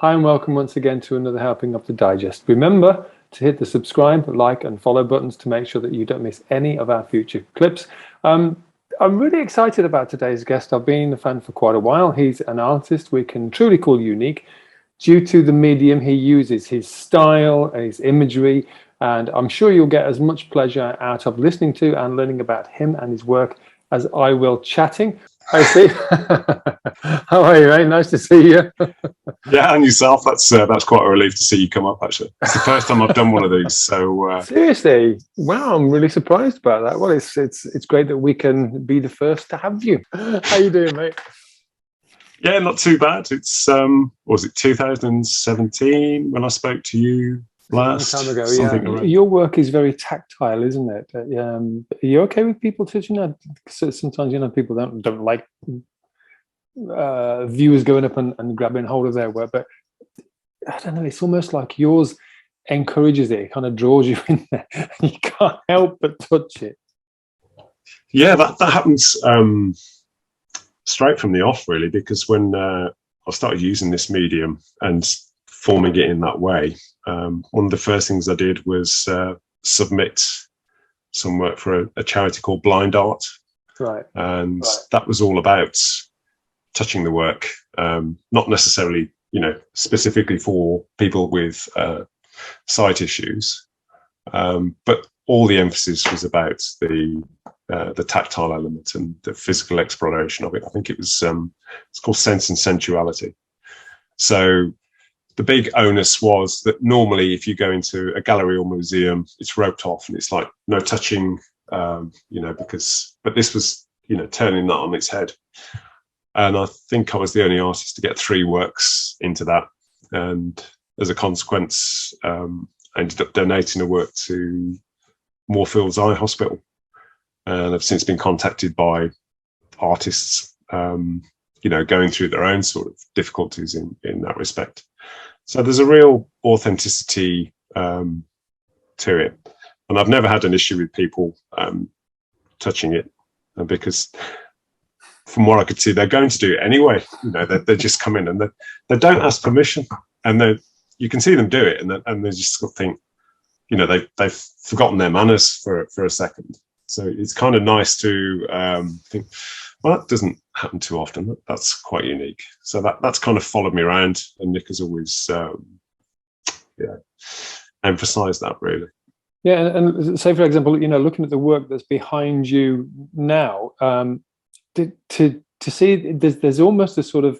Hi and welcome once again to another helping of the digest. Remember to hit the subscribe, like and follow buttons to make sure that you don't miss any of our future clips. I'm really excited about today's guest. I've been a fan for quite a while. He's an artist we can truly call unique due to the medium he uses, his style, his imagery, and I'm sure you'll get as much pleasure out of listening to and learning about him and his work as I will chatting. Hi, Steve. How are you, mate? Nice to see you. Yeah, and yourself. That's quite a relief to see you come up, actually. It's the first time I've done one of these. So seriously, wow, I'm really surprised about that. Well, it's great that we can be the first to have you. How you doing, mate? Yeah, not too bad. It's was it 2017 when I spoke to you last? A long time ago, yeah. Your work is very tactile, isn't it? Are you okay with people touching that? Sometimes, people don't like viewers going up and grabbing hold of their work, but I don't know, it's almost like yours encourages it. It kind of draws you in there. You can't help but touch it. Yeah, that happens straight from the off, really, because when I started using this medium and forming it in that way, one of the first things I did was submit some work for a charity called Blind Art. Right. And that was all about touching the work, not necessarily, specifically for people with sight issues, but all the emphasis was about the tactile element and the physical exploration of it. I think it was it's called Sense and Sensuality. So the big onus was that normally if you go into a gallery or museum, it's roped off and it's like no touching, but this was, turning that on its head. And I think I was the only artist to get 3 works into that. And as a consequence, I ended up donating a work to Moorfields Eye Hospital. And I've since been contacted by artists, going through their own sort of difficulties in that respect. So there's a real authenticity to it. And I've never had an issue with people touching it, because from what I could see, they're going to do it anyway. They just come in and they don't ask permission, and you can see them do it, and they just think, they've forgotten their manners for a second. So it's kind of nice to think, well, that doesn't happen too often. That's quite unique. So that's kind of followed me around, and Nick has always, emphasised that, really. Yeah, and say, for example, looking at the work that's behind you now, to see there's almost a sort of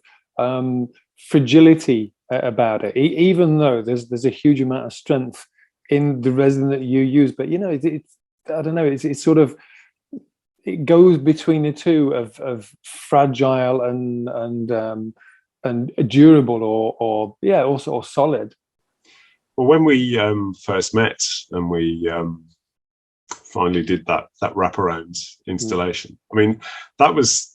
fragility about it, even though there's a huge amount of strength in the resin that you use. But it's I don't know, it's sort of, it goes between the two of fragile and durable or solid. Well, when we first met and we finally did that wraparound installation, I mean, that was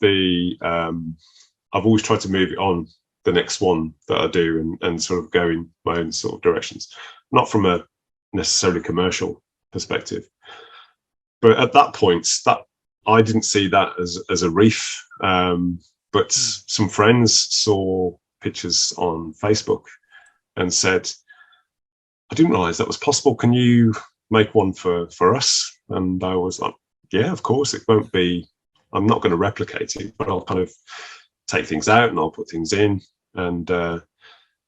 I've always tried to move it on the next one that I do and sort of go in my own sort of directions, not from a necessarily commercial perspective. But at that point, that I didn't see that as a reef, but some friends saw pictures on Facebook and said, I didn't realize that was possible. Can you make one for us? And I was like, yeah, of course. It won't be, I'm not going to replicate it, but I'll kind of take things out and I'll put things in. And I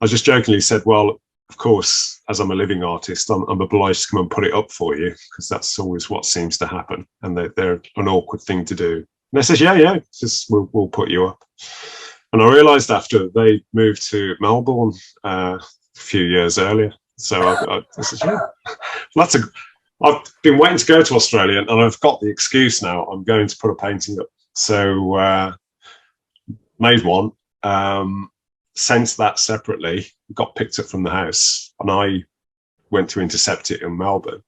just jokingly said, well, of course, as I'm a living artist, I'm obliged to come and put it up for you, because that's always what seems to happen. And they're an awkward thing to do. And they said, yeah, just we'll put you up. And I realized after they moved to Melbourne a few years earlier. So I said, yeah, I've been waiting to go to Australia, and I've got the excuse now. I'm going to put a painting up. So made one, sent that separately, got picked up from the house, and I went to intercept it in Melbourne.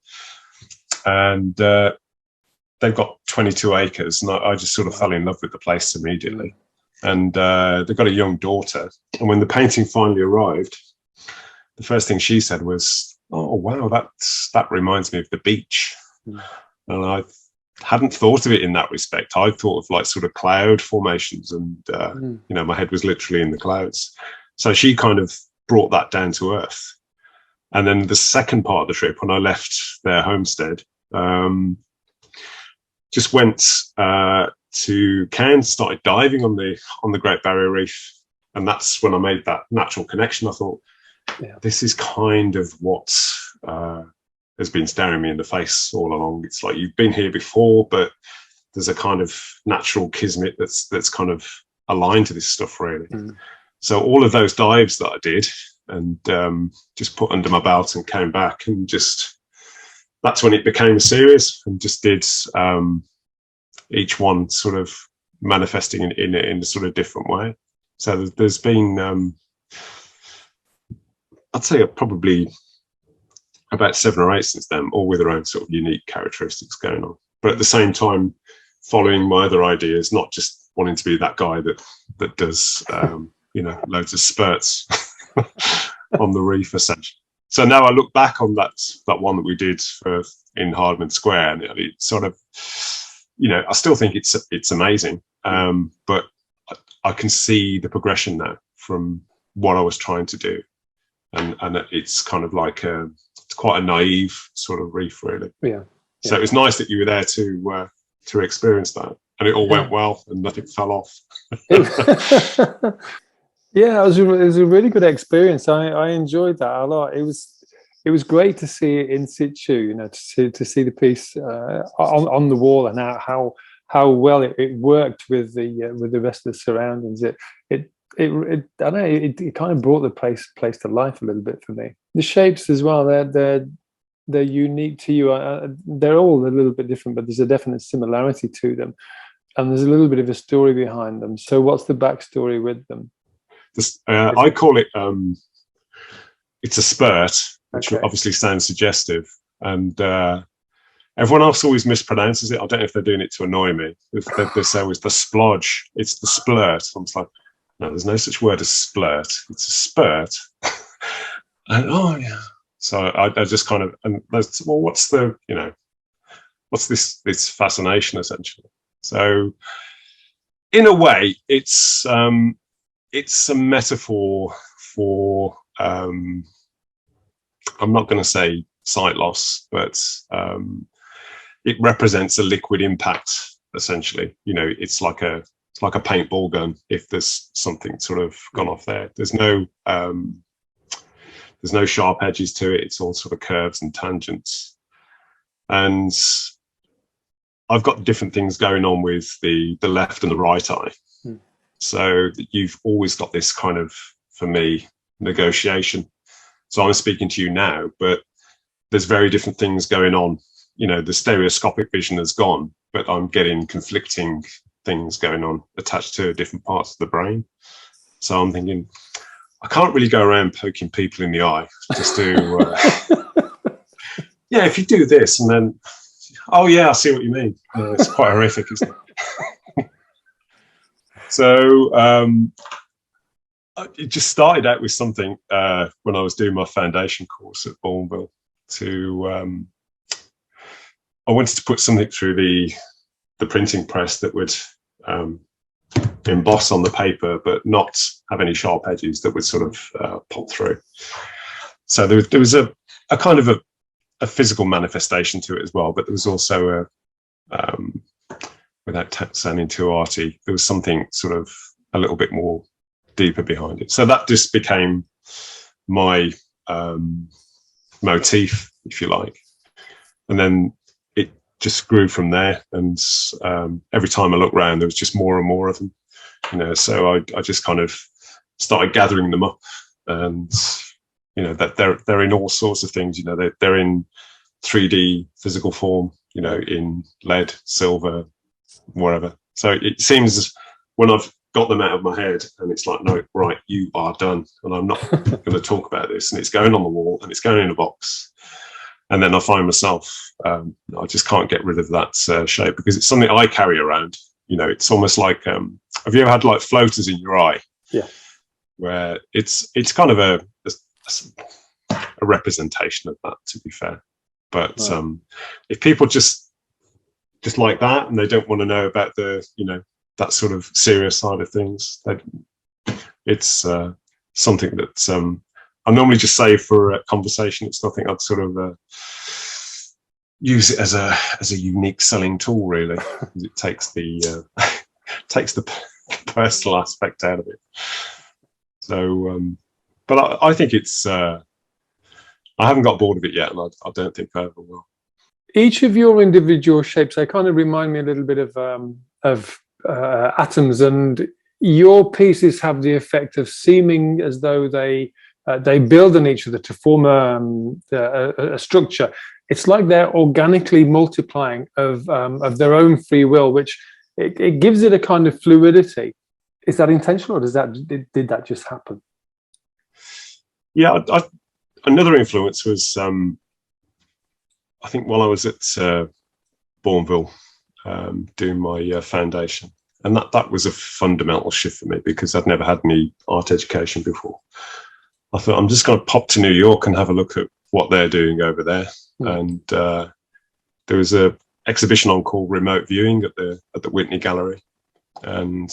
And they've got 22 acres, and I just sort of fell in love with the place immediately. And they've got a young daughter. And when the painting finally arrived, the first thing she said was, oh, wow, that reminds me of the beach. And I hadn't thought of it in that respect. I thought of like sort of cloud formations, and my head was literally in the clouds. So she kind of brought that down to earth. And then the second part of the trip, when I left their homestead, just went to Cairns, started diving on the Great Barrier Reef, and that's when I made that natural connection. I thought, this is kind of what has been staring me in the face all along. It's like, you've been here before, but there's a kind of natural kismet that's kind of aligned to this stuff, really. So all of those dives that I did, and just put under my belt and came back, and just, that's when it became a series, and just did each one sort of manifesting in a sort of different way. So there's been, I'd say probably about 7 or 8 since then, all with their own sort of unique characteristics going on. But at the same time, following my other ideas, not just wanting to be that guy that does, loads of spurts on the reef, essentially. So now I look back on that one that we did in Hardman Square, and it sort of, I still think it's amazing, but I can see the progression now from what I was trying to do, and it's kind of like it's quite a naive sort of reef, really. Yeah. So it was nice that you were there to experience that, and it all went well, and nothing fell off. Yeah, it was a really good experience. I enjoyed that a lot. It was great to see it in situ, to see the piece on the wall, and how well it worked with the rest of the surroundings. It I don't know, it kind of brought the place to life a little bit for me. The shapes as well, they're unique to you. They're all a little bit different, but there's a definite similarity to them, and there's a little bit of a story behind them. So what's the backstory with them? I call it it's a spurt, which obviously sounds suggestive, and everyone else always mispronounces it. I don't know if they're doing it to annoy me. If they say it's the splodge, it's the splurt. I'm just like, no, there's no such word as splurt. It's a spurt. And so I just kind of, and well, what's this fascination, essentially? So in a way, it's a metaphor for I'm not going to say sight loss, but it represents a liquid impact, essentially. It's like a paintball gun. If there's something sort of gone off there, there's no sharp edges to it. It's all sort of curves and tangents. And I've got different things going on with the left and the right eye. So you've always got this kind of, for me, negotiation. So I'm speaking to you now, but there's very different things going on. The stereoscopic vision has gone, but I'm getting conflicting things going on attached to different parts of the brain. So I'm thinking, I can't really go around poking people in the eye. Just do, if you do this, and then, oh yeah, I see what you mean. It's quite horrific, isn't it? So it just started out with something when I was doing my foundation course at Bourneville. I wanted to put something through the printing press that would emboss on the paper, but not have any sharp edges that would sort of pop through. So there was a kind of a physical manifestation to it as well, but there was also without sounding too arty, there was something sort of a little bit more deeper behind it. So that just became my motif, if you like. And then it just grew from there. And every time I look around, there was just more and more of them. So I just kind of started gathering them up, and that they're in all sorts of things. They're in 3D physical form, in lead, silver, wherever. So it seems when I've got them out of my head, and it's like, no, right, you are done, and I'm not going to talk about this, and it's going on the wall, and it's going in a box, and then I find myself, I just can't get rid of that shape, because it's something I carry around. It's almost like, have you ever had like floaters in your eye? Yeah. Where it's kind of a representation of that, to be fair. But wow. If people just like that, and they don't want to know about the, that sort of serious side of things, it's something that I normally just say for a conversation, it's nothing I'd sort of use it as a unique selling tool, really. It takes the takes the personal aspect out of it. So, but I think it's. I haven't got bored of it yet, and I don't think I ever will. Each of your individual shapes, they kind of remind me a little bit of atoms, and your pieces have the effect of seeming as though they build on each other to form a structure. It's like they're organically multiplying of their own free will, which it gives it a kind of fluidity. Is that intentional, or did that just happen? Yeah, another influence was I think while I was at Bourneville doing my foundation, and that was a fundamental shift for me because I'd never had any art education before. I thought I'm just going to pop to New York and have a look at what they're doing over there. And there was a exhibition on called Remote Viewing at the Whitney Gallery, and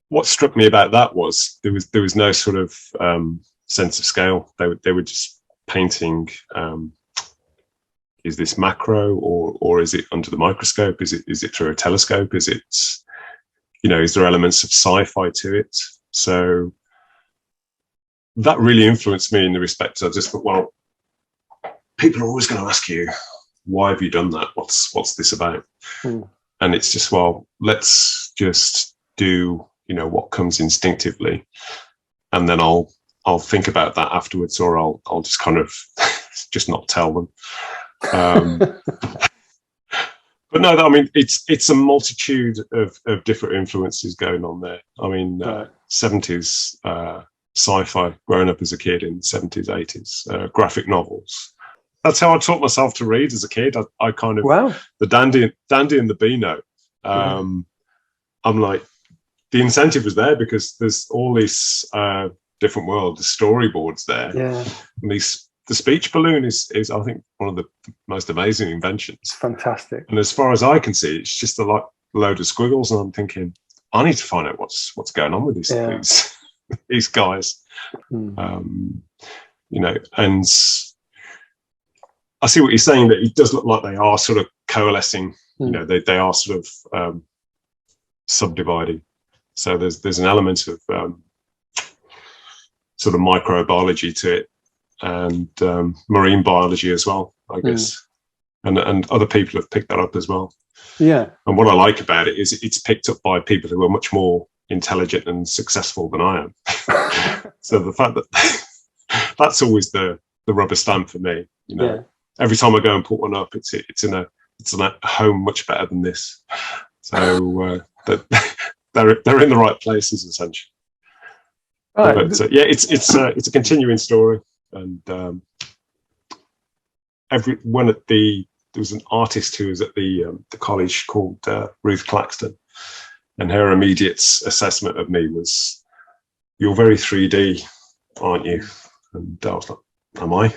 what struck me about that was there was no sort of sense of scale. They were just painting. Is this macro or is it under the microscope? Is it through a telescope? Is it, is there elements of sci-fi to it? So that really influenced me in the respect I just thought, well, people are always going to ask you, why have you done that? What's this about? And it's just, well, let's just do, what comes instinctively. And then I'll think about that afterwards, or I'll just kind of just not tell them. But no, I mean, it's a multitude of different influences going on there. I mean, 70s sci-fi, growing up as a kid in the 70s, 80s, graphic novels. That's how I taught myself to read as a kid. I kind of, the Dandy and the Beano. I'm like, the incentive was there because there's all these different worlds, the storyboards there. Yeah. And the speech balloon is I think one of the most amazing inventions. It's fantastic. And as far as I can see, it's just a load of squiggles, and I'm thinking, I need to find out what's going on with these guys. And I see what you're saying, that it does look like they are sort of coalescing. They are sort of subdividing. So there's an element of sort of microbiology to it, and marine biology as well, I guess. And other people have picked that up as well. Yeah. And what I like about it is it's picked up by people who are much more intelligent and successful than I am. So the fact that that's always the rubber stamp for me. Every time I go and put one up, it's in a home much better than this. So they're in the right places essentially. Right. But it's a continuing story. And there was an artist who was at the college called Ruth Claxton, and her immediate assessment of me was, "You're very 3D, aren't you?" And I was like, "Am I?"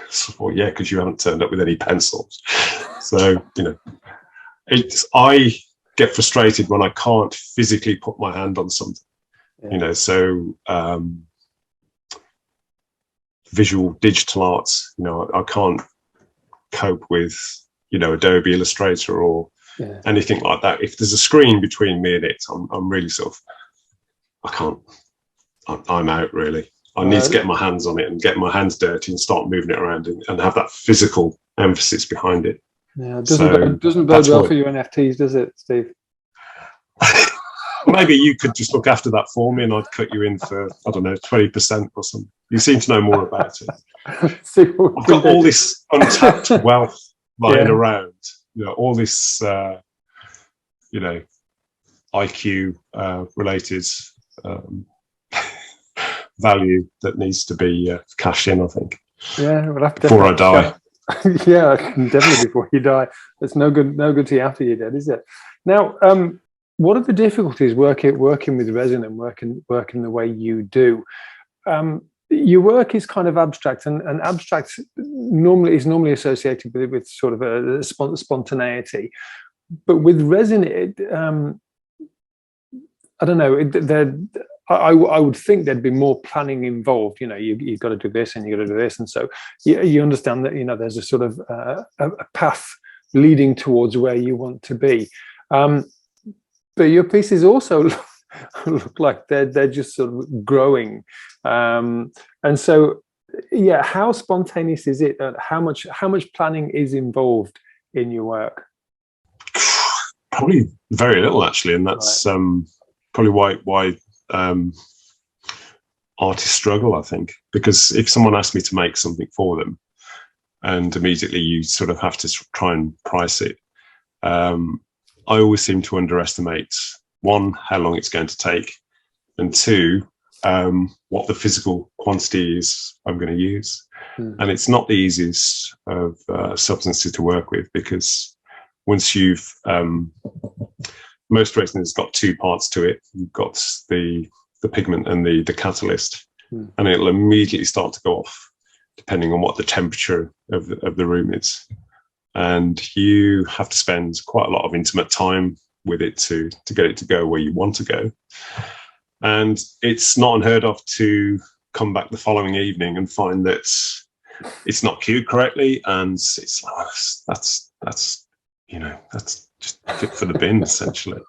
So, well, yeah, because you haven't turned up with any pencils. So I get frustrated when I can't physically put my hand on something. So visual digital arts, I can't cope with Adobe Illustrator or anything like that. If there's a screen between me and it, I'm really I'm out really. I need to get my hands on it and get my hands dirty and start moving it around and have that physical emphasis behind it. Yeah, it doesn't bode well for your NFTs, does it, Steve? Maybe you could just look after that for me, and I'd cut you in for, I don't know, 20% or something. You seem to know more about it. I've got all this untapped wealth lying around. All this, IQ related value that needs to be cashed in, I think. Yeah, we'll have to before I die. Yeah, definitely before you die. It's no good to you after you're dead, is it? Now, what are the difficulties working with resin and working the way you do? Your work is kind of abstract, and abstract is normally associated with sort of a spontaneity. But with resin, I don't know. I would think there'd be more planning involved. You've got to do this and you've got to do this, and so you understand that there's a sort of a path leading towards where you want to be. But your pieces also look like they're just sort of growing, and so how spontaneous is it? How much planning is involved in your work? Probably very little, actually, and that's right. Probably why artists struggle, I think, because if someone asks me to make something for them, and immediately you sort of have to try and price it, I always seem to underestimate, one, how long it's going to take, and two, what the physical quantity is I'm going to use. And it's not the easiest of substances to work with, because once you've most resin has got two parts to it. You've got the pigment and the catalyst, and it'll immediately start to go off depending on what the temperature of the room is. And you have to spend quite a lot of intimate time with it to get it to go where you want to go. And it's not unheard of to come back the following evening and find that it's not cued correctly, and it's like, that's just fit for the bin, essentially.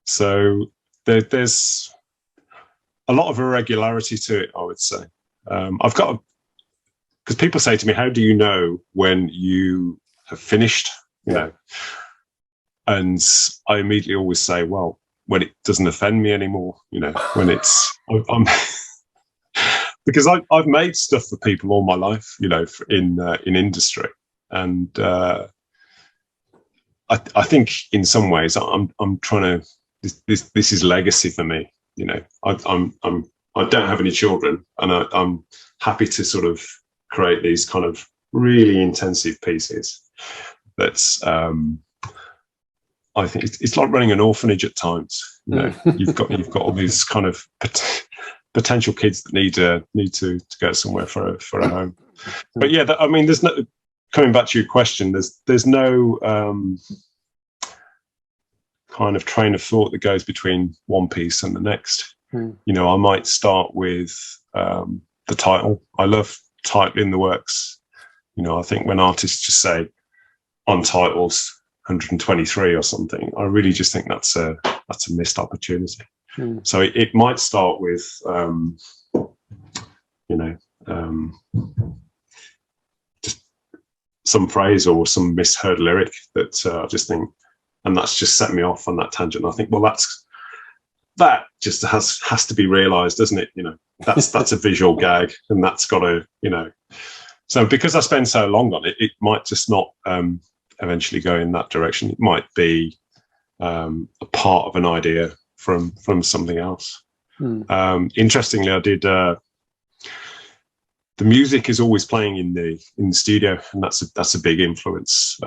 So there's a lot of irregularity to it, I would say. Because people say to me, how do you know when you have finished, you know? And I immediately always say, well, when it doesn't offend me anymore, when it's, because I've made stuff for people all my life, in industry. And I think in some ways I'm trying to, this is legacy for me. I don't have any children, and I'm happy to sort of create these kind of really intensive pieces. That's I think it's like running an orphanage at times. You've got all these kind of potential kids that need to go somewhere for a home. But yeah, there's no, coming back to your question, there's no kind of train of thought that goes between one piece and the next. I might start with the title. I love titling the works. I think when artists just say on titles 123 or something, I really just think that's a missed opportunity. So it might start with just some phrase or some misheard lyric that I just think, and that's just set me off on that tangent. I think, well, that just has to be realized, doesn't it? That's a visual gag, and that's got to, so because I spend so long on it, it might just not eventually go in that direction. It might be a part of an idea from something else. Interestingly, I did the music is always playing in the studio, and that's a big influence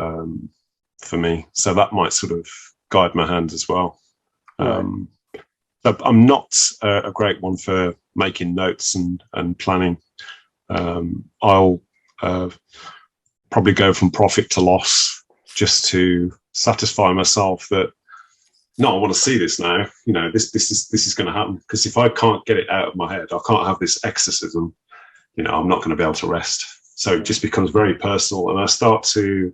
for me. So that might sort of guide my hand as well. I'm not a great one for making notes and planning. I'll probably go from profit to loss just to satisfy myself that, no, I want to see this now. This is going to happen, because if I can't get it out of my head, I can't have this exorcism. I'm not going to be able to rest. So it just becomes very personal, and I start to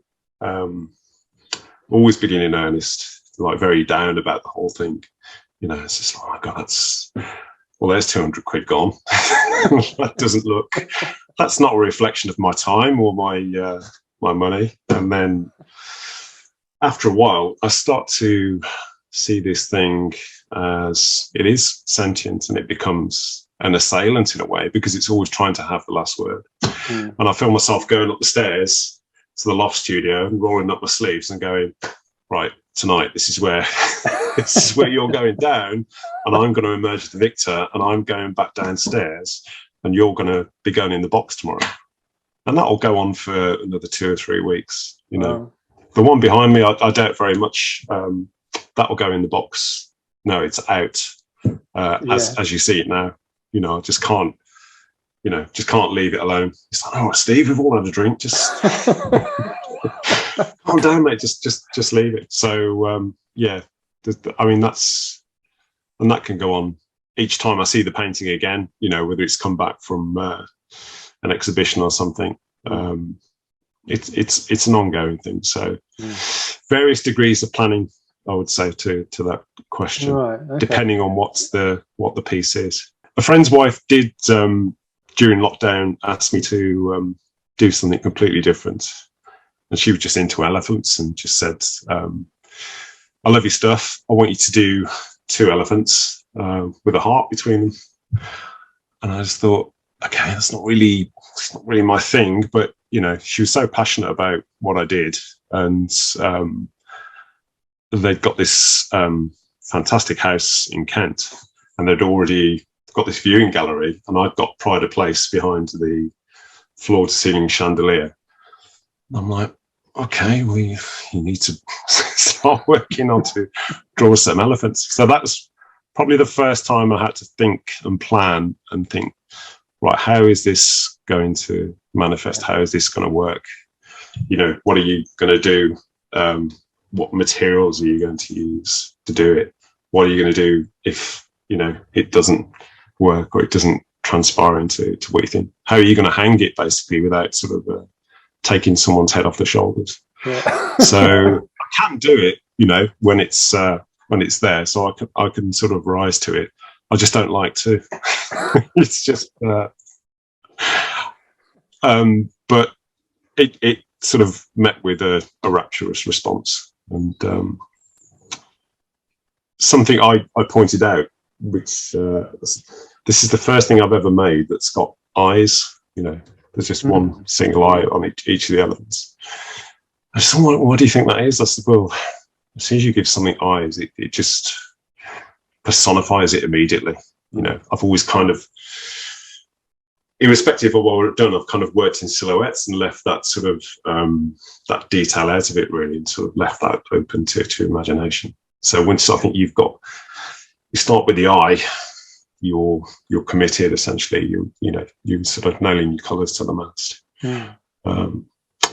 always begin in earnest, like very down about the whole thing. It's just like, oh my God, there's 200 quid gone. That doesn't look, that's not a reflection of my time or my money. And then after a while, I start to see this thing as it is sentient, and it becomes an assailant in a way, because it's always trying to have the last word. And I feel myself going up the stairs to the loft studio and rolling up my sleeves and going, right, tonight, this is where you're going down, and I'm going to emerge the victor, and I'm going back downstairs, and you're going to be going in the box tomorrow. And that'll go on for another 2 or 3 weeks. Wow. The one behind me, I doubt very much that will go in the box. No, it's out as you see it now. I just can't leave it alone. It's like, oh, Steve, we've all had a drink. Just calm down, mate. Just leave it. So that can go on each time I see the painting again, you know, whether it's come back from an exhibition or something, it's an ongoing thing. So various degrees of planning, I would say, to that question, Right, okay. depending on what the piece is. A friend's wife did during lockdown ask me to do something completely different, and she was just into elephants and just said, I love your stuff, I want you to do 2 elephants with a heart between them. And I just thought, okay, it's not really my thing, but you know, she was so passionate about what I did, and they'd got this fantastic house in Kent, and they'd already got this viewing gallery, and I'd got pride of place behind the floor to ceiling chandelier. I'm like, okay, you need to start working on to draw some elephants. So that's probably the first time I had to think and plan and think, right, how is this going to manifest? How is this going to work? You know, what are you going to do? What materials are you going to use to do it? What are you going to do if, you know, it doesn't work or it doesn't transpire into what you think? How are you going to hang it basically without sort of taking someone's head off the shoulders? Yeah. So I can do it, you know, when it's there, so I can sort of rise to it. I just don't like to. It's just, but it sort of met with a rapturous response, and something I pointed out, which this is the first thing I've ever made that's got eyes. You know, there's just one single eye on each of the elements. I said, what do you think that is? I said, well, as soon as you give something eyes, it just personifies it immediately. You know, I've always kind of, irrespective of what I've done, I've kind of worked in silhouettes and left that sort of that detail out of it, really, and sort of left that open to imagination. So once I think you start with the eye, you're committed essentially. You sort of nailing your colours to the mast.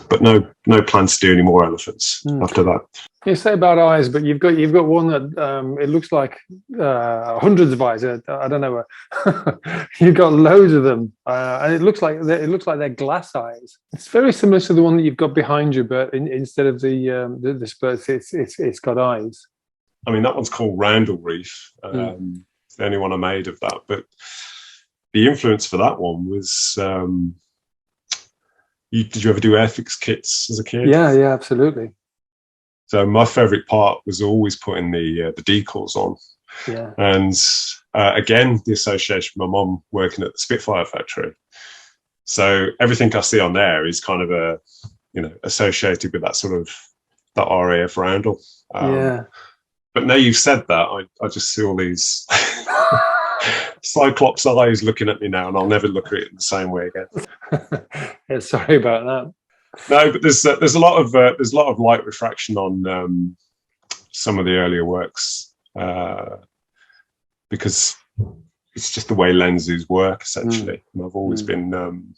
But no plans to do any more elephants after that. You say about eyes, but you've got one that it looks like hundreds of eyes. I don't know. You've got loads of them, and it looks like they're glass eyes. It's very similar to the one that you've got behind you, but instead of the spurts, it's got eyes. I mean, that one's called Roundel Reef. It's the only one I made of that. But the influence for that one was. Did you ever do airfix kits as a kid? Yeah, absolutely. So my favourite part was always putting the decals on. Yeah. And again, the association with my mum working at the Spitfire factory. So everything I see on there is kind of associated with that sort of that RAF roundel. Yeah. But now you've said that, I just see all these Cyclops eyes looking at me now, and I'll never look at it in the same way again. Yeah, sorry about that. No, but there's a lot of light refraction on some of the earlier works because it's just the way lenses work essentially. And I've always been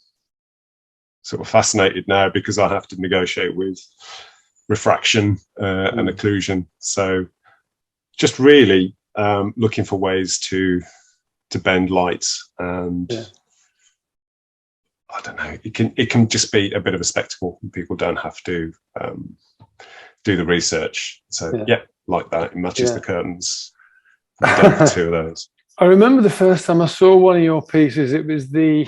sort of fascinated now because I have to negotiate with refraction and occlusion. So just really looking for ways to bend light, and I don't know, it can just be a bit of a spectacle, and people don't have to do the research. So like that, it matches the curtains. I've done 2 of those. I remember the first time I saw one of your pieces. It was the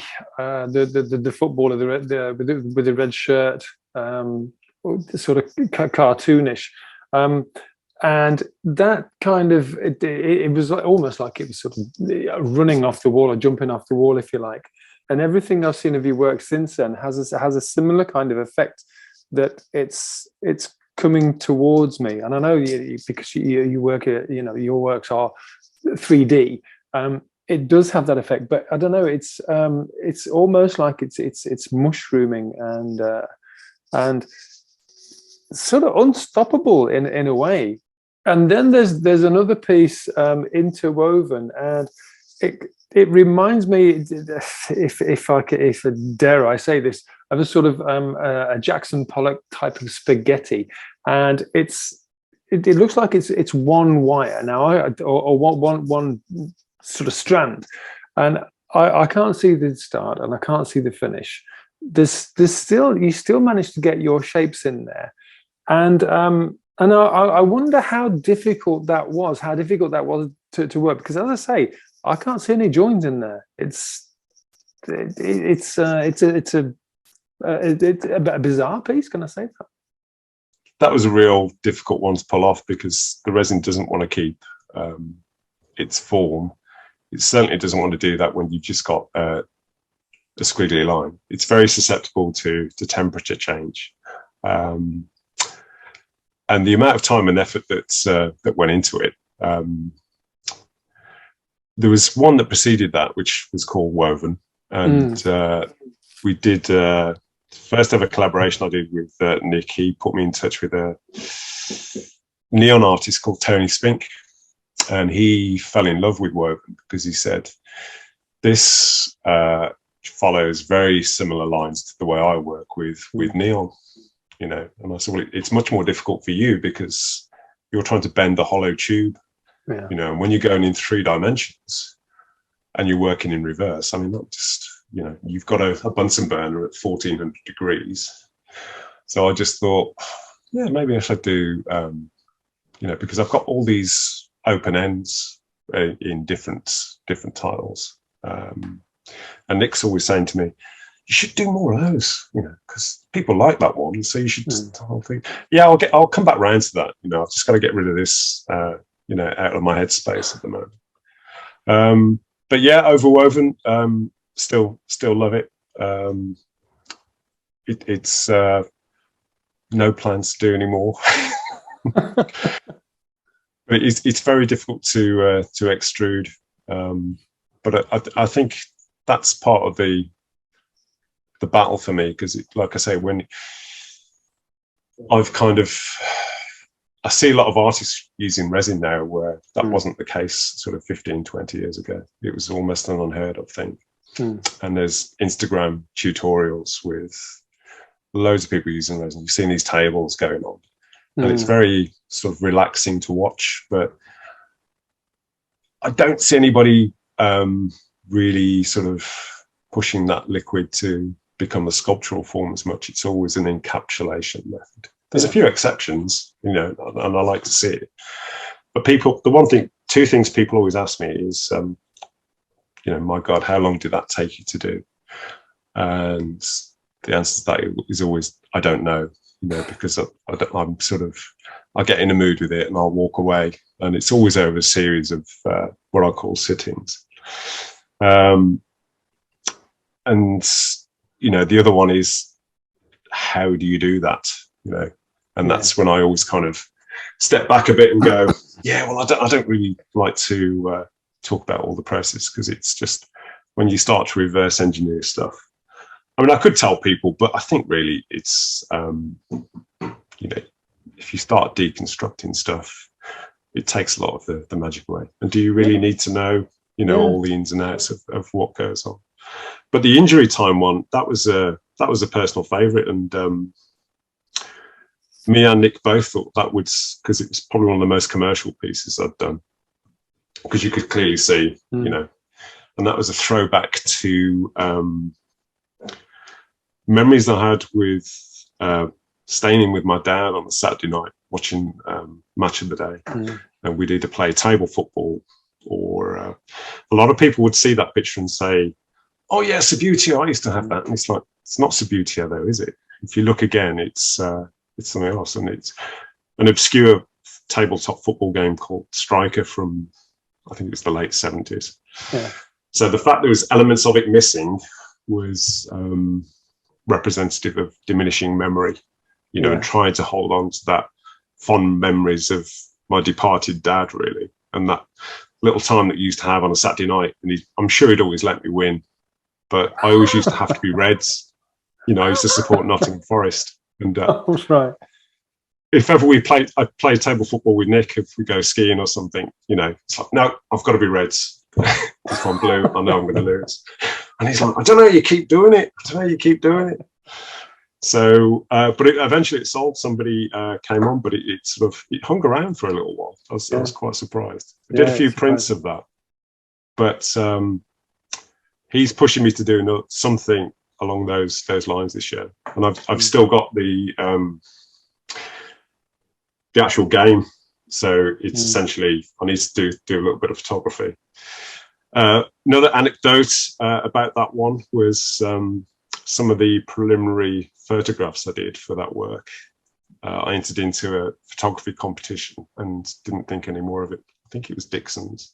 footballer with the red shirt, sort of cartoonish. And that kind of, it was almost like it was sort of running off the wall or jumping off the wall, if you like. And everything I've seen of your work since then has a similar kind of effect, that it's coming towards me. And I know because you work at, your works are 3D. It does have that effect, but I don't know. It's almost like it's mushrooming and sort of unstoppable in a way. And then there's another piece interwoven, and it reminds me, if I dare I say this, of a sort of a Jackson Pollock type of spaghetti, and it looks like it's one wire now, or one sort of strand, and I can't see the start and I can't see the finish. There's still, you still manage to get your shapes in there, and I wonder how difficult that was. How difficult that was to work, because as I say, I can't see any joins in there. It's a bizarre piece. Can I say that? That was a real difficult one to pull off because the resin doesn't want to keep its form. It certainly doesn't want to do that when you've just got a squiggly line. It's very susceptible to temperature change. And the amount of time and effort that went into it. There was one that preceded that, which was called Woven. And we did first ever collaboration I did with Nick. He put me in touch with a neon artist called Tony Spink, and he fell in love with Woven because he said this follows very similar lines to the way I work with neon, you know. And I said, well, it's much more difficult for you because you're trying to bend the hollow tube, you know, and when you're going in 3 dimensions and you're working in reverse, I mean, not just, you know, you've got a Bunsen burner at 1400 degrees. So I just thought, yeah, maybe I should do, you know, because I've got all these open ends in different tiles. And Nick's always saying to me, you should do more of those, you know, because people like that one. So you should, I'll think, yeah, I'll come back round to that. You know, I've just got to get rid of this, you know, out of my headspace at the moment. But yeah, Overwoven, still love it. It's no plans to do anymore. But it's very difficult to extrude. But I think that's part of the battle for me, because like I say, when I've kind of, I see a lot of artists using resin now where that wasn't the case sort of 15, 20 years ago. It was almost an unheard of thing. And there's Instagram tutorials with loads of people using resin. You've seen these tables going on, and it's very sort of relaxing to watch, but I don't see anybody really sort of pushing that liquid to become a sculptural form as much. It's always an encapsulation method. There's a few exceptions, you know, and I like to see it. But people, two things people always ask me is, you know, my God, how long did that take you to do? And the answer to that is always, I don't know, you know, because I'm sort of, I get in a mood with it and I'll walk away. And it's always over a series of what I call sittings. And, you know, the other one is, how do you do that? You know, and that's when I always kind of step back a bit and go, yeah, well, I don't really like to talk about all the process, because it's just when you start to reverse engineer stuff. I mean, I could tell people, but I think really it's, you know, if you start deconstructing stuff, it takes a lot of the magic away. And do you really need to know, you know, all the ins and outs of what goes on? But the injury time one, that was a personal favourite, and me and Nick both thought that would, because it was probably one of the most commercial pieces I'd done, because you could clearly see, you know, and that was a throwback to memories I had with staying with my dad on a Saturday night watching Match of the Day, and we'd either play table football, or a lot of people would see that picture and say, oh yeah, Subbuteo, I used to have that. And it's like, it's not Subbuteo though, is it? If you look again, it's something else, and it's an obscure tabletop football game called Striker from, I think it's the late 70s. Yeah. So the fact there was elements of it missing was representative of diminishing memory, you know, and trying to hold on to that fond memories of my departed dad, really. And that little time that you used to have on a Saturday night, and I'm sure he'd always let me win, but I always used to have to be Reds. You know, I used to support Nottingham Forest. And that's right. If ever I play table football with Nick, if we go skiing or something, you know, it's like, no, I've got to be Reds. If I'm blue, I know I'm going to lose. And he's like, I don't know, you keep doing it. So, but eventually it sold. Somebody came on, but it sort of hung around for a little while. I was quite surprised. I did a few prints of that. but he's pushing me to do something along those lines this year, and I've still got the actual game. So it's essentially I need to do a little bit of photography. Another anecdote about that one was some of the preliminary photographs I did for that work. I entered into a photography competition and didn't think any more of it. I think it was Dixon's.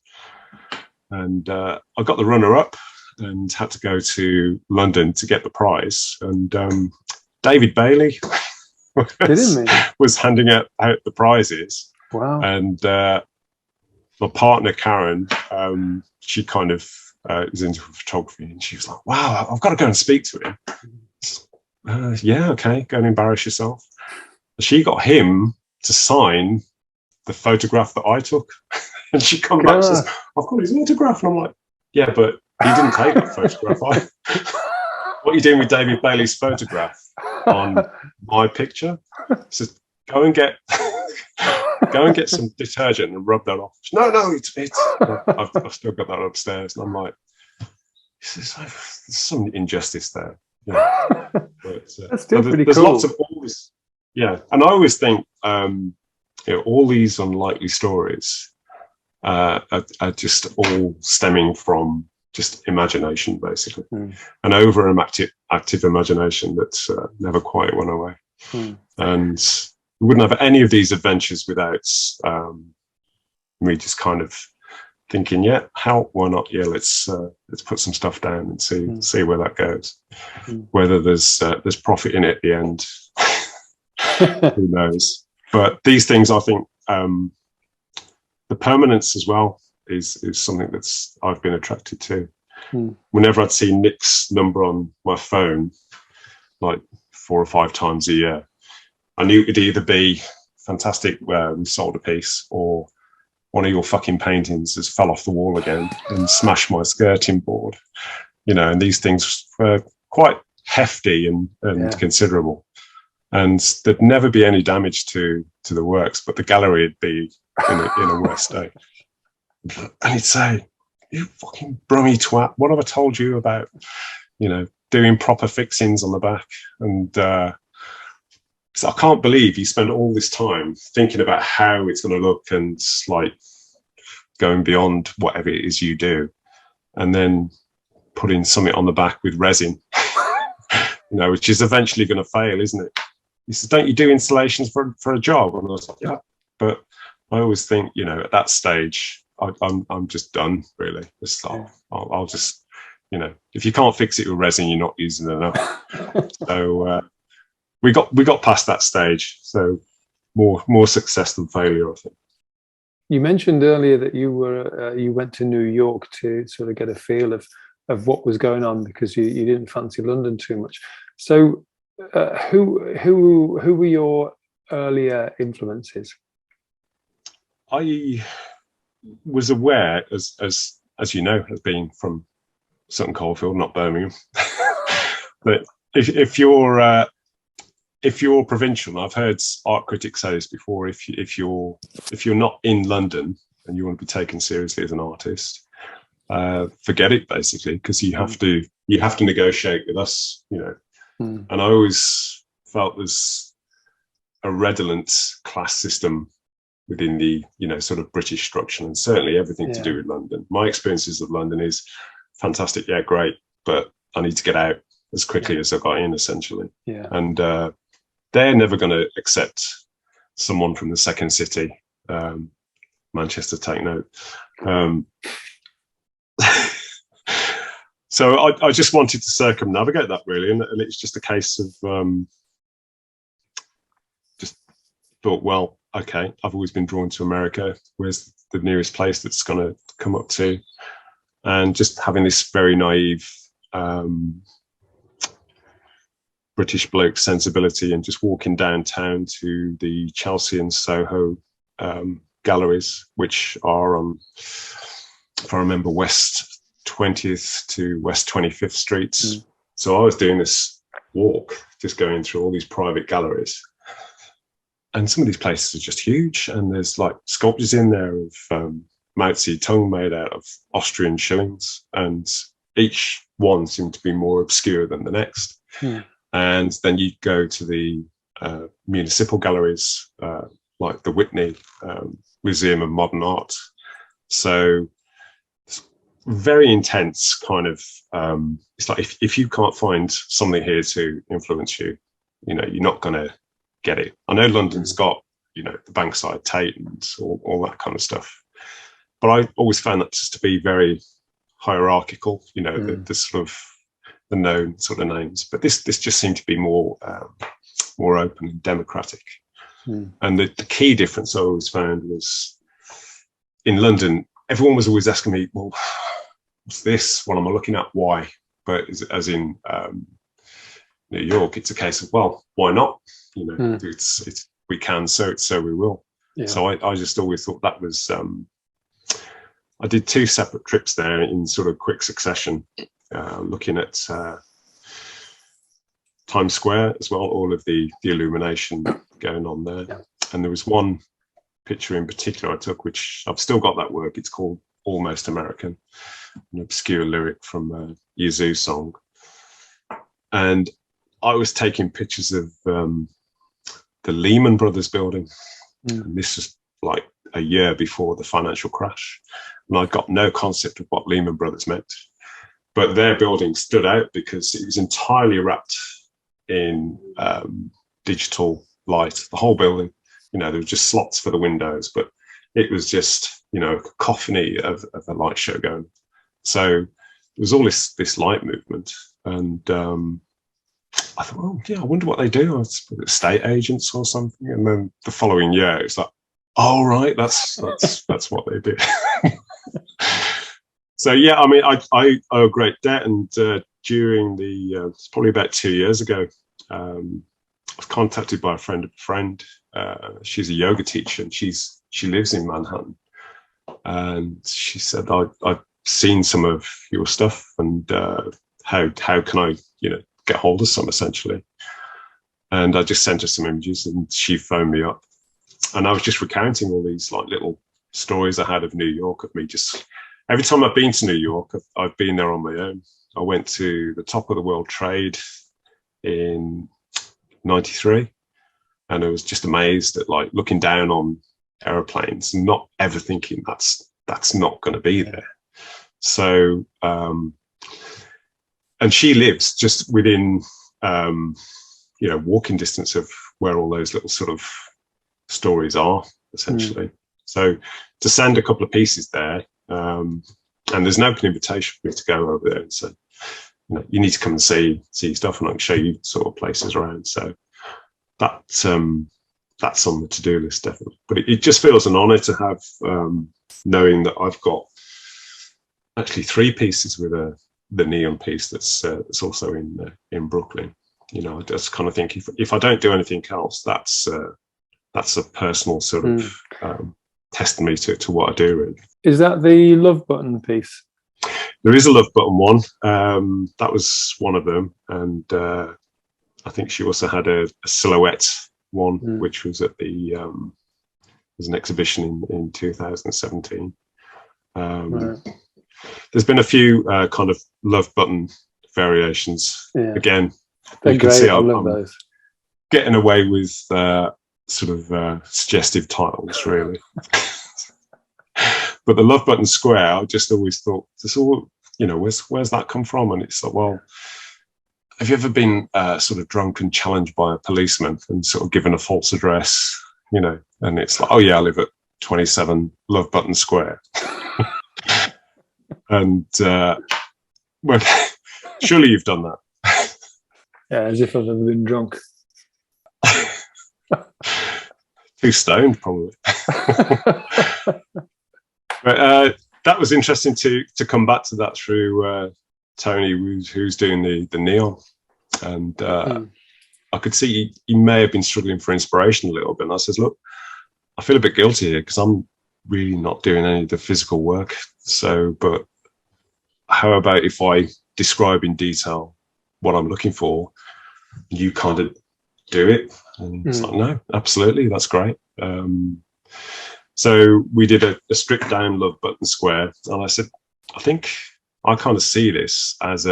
And I got the runner-up and had to go to London to get the prize. And David Bailey was handing out the prizes. Wow. And my partner, Karen, she kind of is into photography. And she was like, wow, I've got to go and speak to him. Yeah, okay, go and embarrass yourself. She got him to sign the photograph that I took. And she comes back and says, I've got his autograph. And I'm like, yeah, but he didn't take that photograph. What are you doing with David Bailey's photograph on my picture? He says, go and get some detergent and rub that off. No, it's I've still got that upstairs. And I'm like, there's some injustice there. Yeah. But, that's still pretty there's cool. Lots of always, yeah. And I always think, all these unlikely stories are just all stemming from just imagination, basically, an active imagination that's never quite went away. And we wouldn't have any of these adventures without me just kind of thinking, yeah, why not? Yeah, let's put some stuff down and see where that goes. Whether there's profit in it at the end, who knows? But these things, I think, the permanence as well is something that's I've been attracted to. Whenever I'd see Nick's number on my phone, like 4 or 5 times a year, I knew it'd either be fantastic where we sold a piece, or one of your fucking paintings has fell off the wall again and smashed my skirting board. And these things were quite hefty and considerable. And there'd never be any damage to the works, but the gallery would be in a worse state. And he'd say, you fucking brummy twat, what have I told you about, doing proper fixings on the back? And so I can't believe you spend all this time thinking about how it's going to look and like going beyond whatever it is you do, and then putting something on the back with resin, which is eventually going to fail, isn't it? He says, don't you do installations for a job? And I was like, yeah. But I always think, at that stage, I'm just done, really. It's like, I'll just, if you can't fix it with resin, you're not using it enough. So we got past that stage. So more success than failure, I think. You mentioned earlier that you went to New York to sort of get a feel of what was going on because you didn't fancy London too much. So who were your earlier influences? I was aware, as you know, as being from Sutton Coldfield, not Birmingham, but if you're provincial, and I've heard art critics say this before, if you're not in London and you want to be taken seriously as an artist, forget it, basically, because you have to negotiate with us, And I always felt there's a redolent class system within the sort of British structure, and certainly everything to do with London. My experiences of London is fantastic, great, but I need to get out as quickly as I got in, essentially. And they're never going to accept someone from the second city, Manchester, take note. So I just wanted to circumnavigate that, really, and it's just a case of just thought, well, okay, I've always been drawn to America. Where's the nearest place that's going to come up to? And just having this very naive British bloke sensibility, and just walking downtown to the Chelsea and Soho galleries, which are on, if I remember, West 20th to West 25th Streets. So I was doing this walk, just going through all these private galleries. And some of these places are just huge. And there's like sculptures in there of Mao Zedong made out of Austrian shillings, and each one seemed to be more obscure than the next. And then you go to the municipal galleries, like the Whitney Museum of Modern Art. So it's very intense kind of, it's like if you can't find something here to influence you, you know, you're not going to get it. I know London's got, you know, the Bankside Tate and all that kind of stuff. But I always found that just to be very hierarchical, you know, the sort of the known sort of names. But this just seemed to be more open and democratic. And the key difference I always found was in London, everyone was always asking me, well, what's this? What am I looking at? Why? But as in New York, it's a case of, well, why not? You know, it's we can, so we will. Yeah. So I just always thought that was. I did 2 separate trips there in sort of quick succession, looking at Times Square as well, all of the illumination going on there. Yeah. And there was one picture in particular I took, which I've still got that work. It's called Almost American, an obscure lyric from a Yazoo song. And I was taking pictures of the Lehman Brothers building. And this was like a year before the financial crash. And I got no concept of what Lehman Brothers meant. But their building stood out because it was entirely wrapped in digital light, the whole building. You know, there were just slots for the windows, but it was just, you know, a cacophony of a light show going. So there was all this light movement. And I thought, oh, yeah, I wonder what they do. It's estate agents or something. And then the following year, it's like, oh, right, that's what they do. So, yeah, I mean, I owe a great debt. And during it's probably about 2 years ago, I was contacted by a friend of a friend. She's a yoga teacher, and she lives in Manhattan. And she said, I've seen some of your stuff, and how can I, you know, get hold of some, essentially. And I just sent her some images, and she phoned me up. And I was just recounting all these like little stories I had of New York, of me just, every time I've been to New York, I've been there on my own. I went to the top of the World Trade in 93, and I was just amazed at like looking down on airplanes and not ever thinking that's not going to be there. So, and she lives just within, you know, walking distance of where all those little sort of stories are, essentially. So to send a couple of pieces there, and there's no invitation for me to go over there and say, you know, you need to come and see stuff, and I can show you sort of places around. So that's on the to-do list, definitely. But it just feels an honor to have, knowing that I've got actually 3 pieces with the neon piece that's also in Brooklyn. You know, I just kind of think if I don't do anything else, that's a personal sort of testimony to what I do, really. Is that the Love Button piece? There is a Love Button one. That was one of them. And I think she also had a silhouette one, which was at was an exhibition in 2017. Right. There's been a few kind of Love Button variations. Yeah. Again, they're you can great. see I love those. Getting away with sort of suggestive titles, really. But the Love Button Square, I just always thought, this all, you know, where's that come from? And it's like, well, have you ever been sort of drunk and challenged by a policeman and sort of given a false address, you know? And it's like, oh yeah, I live at 27 Love Button Square. And well, surely you've done that. Yeah, as if I've ever been drunk. Too stoned, probably. But that was interesting to come back to that through Tony, who's doing the neon. And I could see he may have been struggling for inspiration a little bit. And I said, look, I feel a bit guilty here because I'm really not doing any of the physical work. So, but how about if I describe in detail what I'm looking for, you kind of do it? And it's like, no, absolutely, that's great. So we did a stripped down love button square, and I said, I think I kind of see this as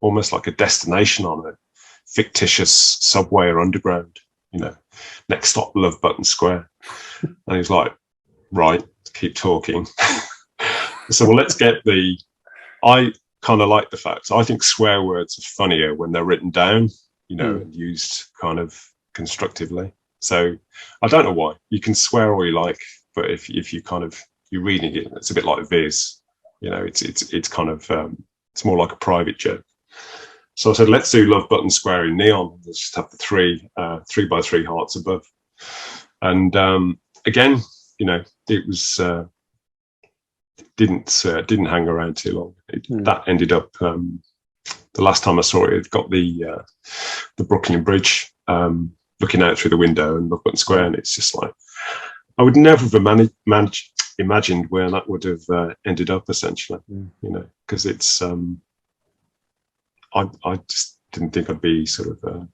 almost like a destination on a fictitious subway or underground, next stop love button square. And he's like, right, keep talking. So, well, let's get I kind of like the fact, I think swear words are funnier when they're written down, and used kind of constructively. So I don't know why. You can swear all you like, but if you're reading it, it's a bit like Viz. It's kind of it's more like a private joke. So I said, let's do love button square in neon. Let's just have the 3x3 hearts above. And again, it was didn't hang around too long. That ended up the last time I saw it, it got the Brooklyn Bridge looking out through the window and love button square, and it's just like, I would never have imagined where that would have ended up, essentially, because it's I just didn't think I'd be sort of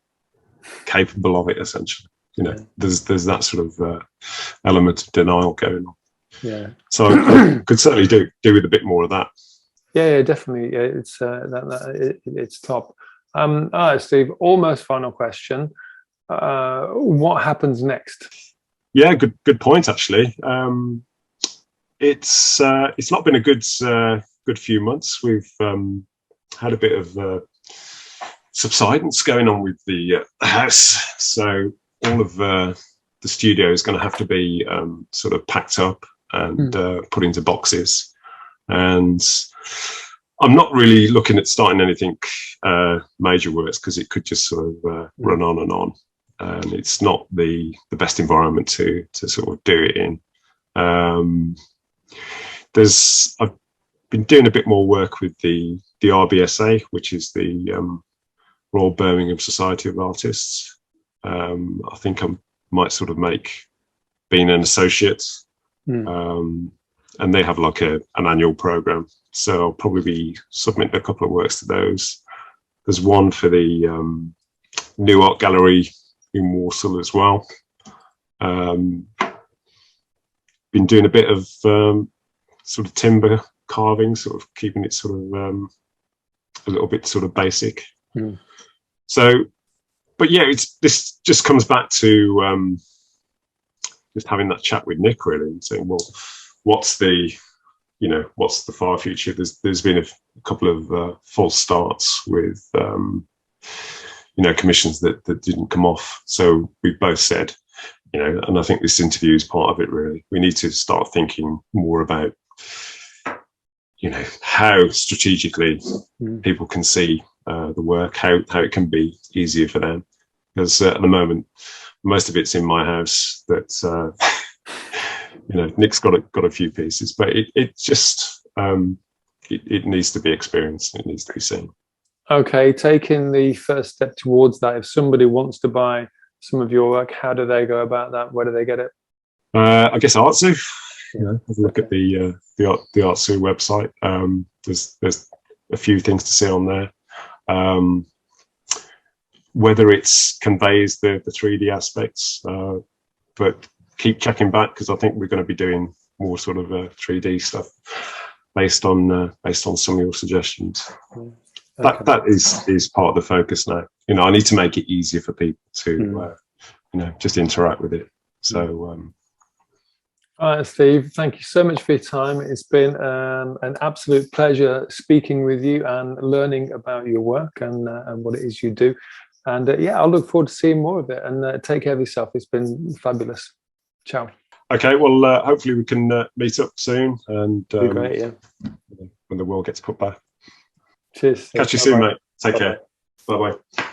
capable of it, essentially. There's that sort of element of denial going on. Yeah. So I could certainly do with a bit more of that. Yeah, definitely. Yeah, it's top. All right, Steve. Almost final question. What happens next? Yeah, good point, actually. It's not been a good few months. We've had a bit of subsidence going on with the house, so all of the studio is going to have to be sort of packed up and put into boxes. And I'm not really looking at starting anything major works, because it could just sort of run on and on. And it's not the best environment to sort of do it in. I've been doing a bit more work with the RBSA, which is the Royal Birmingham Society of Artists. I think I might sort of make being an associate, and they have like an annual program. So I'll probably be submitting a couple of works to those. There's one for the New Art Gallery in Warsaw as well. Been doing a bit of sort of timber carving, sort of keeping it sort of a little bit sort of basic. So, but yeah, this just comes back to just having that chat with Nick, really, and saying, well, what's the far future? There's been a couple of false starts with commissions that didn't come off. So we both said, and I think this interview is part of it, really. We need to start thinking more about, how strategically people can see the work, how it can be easier for them. Because at the moment, most of it's in my house that, Nick's got a few pieces, but it just, it needs to be experienced. It needs to be seen. Okay, taking the first step towards that, if somebody wants to buy some of your work, how do they go about that? Where do they get it? I guess Artzoo. Have a look at the Artzoo website. There's a few things to see on there. Whether it's conveys the 3D aspects, but keep checking back, because I think we're going to be doing more sort of 3D stuff based on some of your suggestions. Okay. That is part of the focus now. I need to make it easier for people to just interact with it. So all right, Steve, thank you so much for your time. It's been an absolute pleasure speaking with you and learning about your work and what it is you do. And I'll look forward to seeing more of it. And take care of yourself. It's been fabulous. Ciao. Okay, well, hopefully we can meet up soon, and Be great, yeah. When the world gets put back. Cheers. Catch you soon, mate. Take care. Bye-bye.